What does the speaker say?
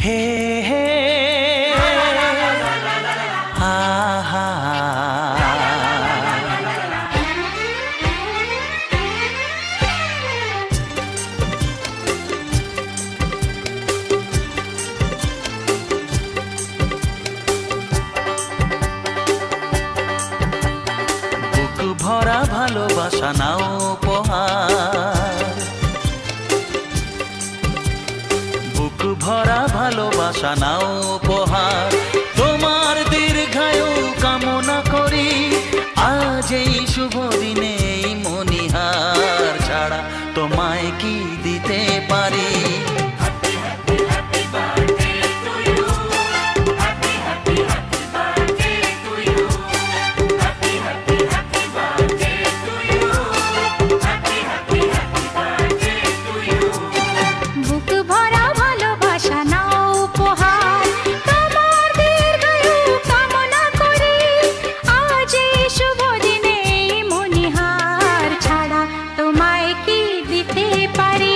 হে হে হা হা বুক ভরা ভালোবাসা নাও উপহার, বুক ভরা ভালোবাসা নাও উপহার। তোমার দীর্ঘায়ু কামনা করি আজ এই শুভ দিনে এই মনিহার ছাড়া তোমায় কি দিতে পারি। তোমায় কি দিতে পারি।